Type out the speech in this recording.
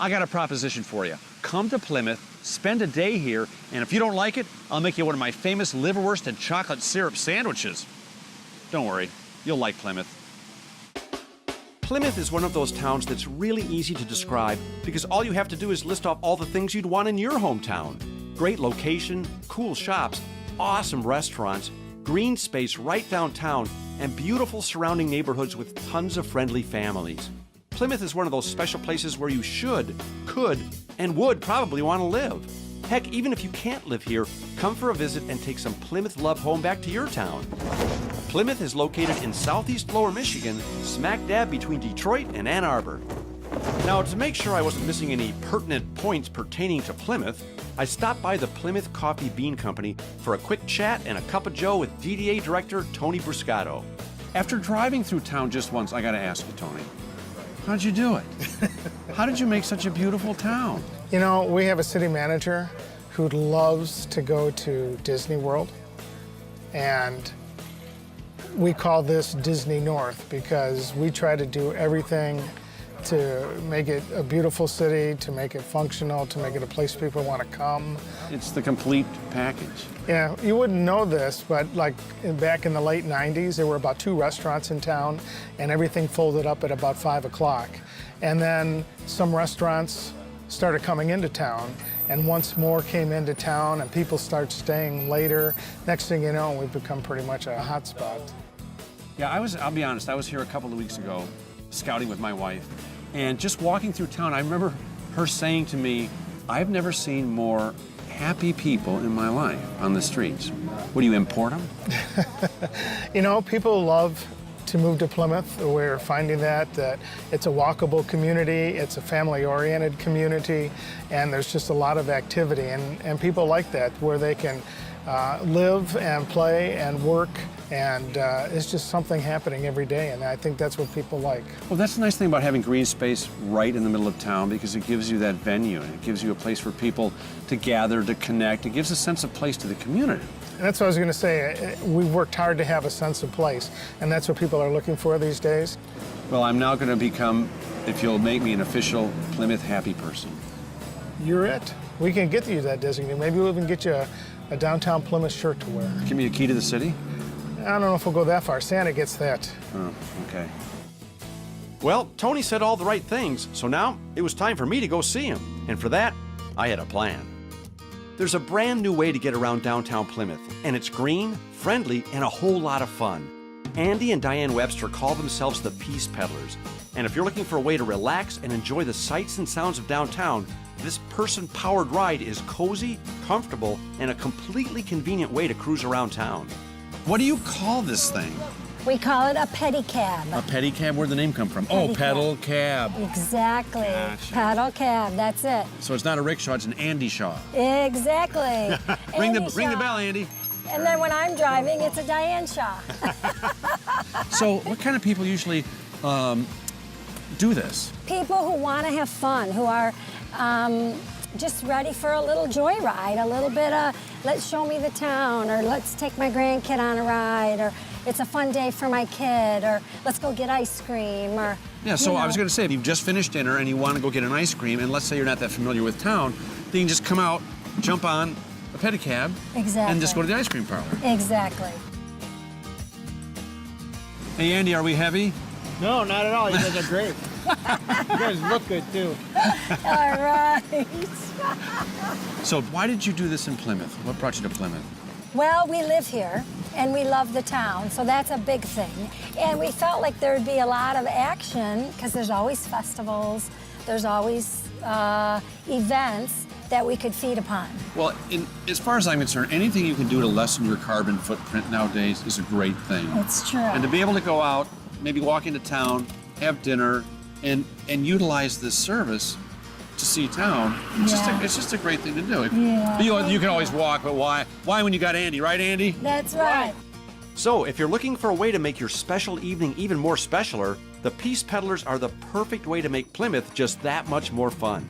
I got a proposition for you. Come to Plymouth, spend a day here, and if you don't like it, I'll make you one of my famous liverwurst and chocolate syrup sandwiches. Don't worry, you'll like Plymouth. Plymouth is one of those towns that's really easy to describe because all you have to do is list off all the things you'd want in your hometown. Great location, cool shops, awesome restaurants, green space right downtown, and beautiful surrounding neighborhoods with tons of friendly families. Plymouth is one of those special places where you should, could, and would probably want to live. Heck, even if you can't live here, come for a visit and take some Plymouth love home back to your town. Plymouth is located in southeast Lower Michigan, smack dab between Detroit and Ann Arbor. Now, to make sure I wasn't missing any pertinent points pertaining to Plymouth, I stopped by the Plymouth Coffee Bean Company for a quick chat and a cup of joe with DDA Director Tony Bruscato. After driving through town just once, I gotta ask you, Tony, how'd you do it? How did you make such a beautiful town? You know, we have a city manager who loves to go to Disney World, and we call this Disney North because we try to do everything to make it a beautiful city, to make it functional, to make it a place people want to come. It's the complete package. Yeah, you wouldn't know this, but like back in the late 90s, there were about 2 restaurants in town, and everything folded up at about 5 o'clock. And then some restaurants started coming into town, and once more came into town, and people start staying later. Next thing you know, we've become pretty much a hot spot. Yeah, I'll be honest, I was here a couple of weeks ago scouting with my wife, and just walking through town, I remember her saying to me, I've never seen more happy people in my life on the streets. What do you import them? You know, people love to move to Plymouth. We're finding that it's a walkable community, it's a family-oriented community, and there's just a lot of activity, and people like that, where they can live and play and work, and it's just something happening every day, and I think that's what people like. Well, that's the nice thing about having green space right in the middle of town, because it gives you that venue, and it gives you a place for people to gather, to connect. It gives a sense of place to the community. And that's what I was going to say. We've worked hard to have a sense of place, and that's what people are looking for these days. Well, I'm now going to become, if you'll make me an official Plymouth happy person. You're it. We can get you that designation. Maybe we'll even get you a Downtown Plymouth shirt to wear. Give me a key to the city? I don't know if we'll go that far. Santa gets that. Oh, okay. Well, Tony said all the right things, so now it was time for me to go see him. And for that, I had a plan. There's a brand new way to get around downtown Plymouth, and it's green, friendly, and a whole lot of fun. Andy and Diane Webster call themselves the Peace Peddlers. And if you're looking for a way to relax and enjoy the sights and sounds of downtown, this person-powered ride is cozy, comfortable, and a completely convenient way to cruise around town. What do you call this thing? We call it a pedicab. A pedicab? Where'd the name come from? Pedicab. Oh, pedal cab. Exactly. Gotcha. Pedal cab, that's it. So it's not a rickshaw, it's an Andy Shaw. Exactly. Ring the Shaw. bell, Andy. And then when I'm driving, it's a Diane Shaw. So what kind of people usually do this? People who want to have fun, who are just ready for a little joyride, a little bit of let's show me the town, or let's take my grandkid on a ride, or it's a fun day for my kid, or let's go get ice cream, or Yeah, so I was going to say, if you've just finished dinner and you want to go get an ice cream, and let's say you're not that familiar with town, then you can just come out, jump on a pedicab, Exactly. and just go to the ice cream parlor. Exactly. Hey, Andy, are we heavy? No, not at all. You guys are great. You guys look good, too. All right. So why did you do this in Plymouth? What brought you to Plymouth? Well, we live here, and we love the town, so that's a big thing. And we felt like there'd be a lot of action, because there's always festivals, there's always events that we could feed upon. Well, as far as I'm concerned, anything you can do to lessen your carbon footprint nowadays is a great thing. It's true. And to be able to go out, maybe walk into town, have dinner, and utilize this service to see town, it's just a great thing to do. Yeah. You can always walk, but why? Why when you got Andy, right, Andy? That's right. So, if you're looking for a way to make your special evening even more specialer, the Peace Peddlers are the perfect way to make Plymouth just that much more fun.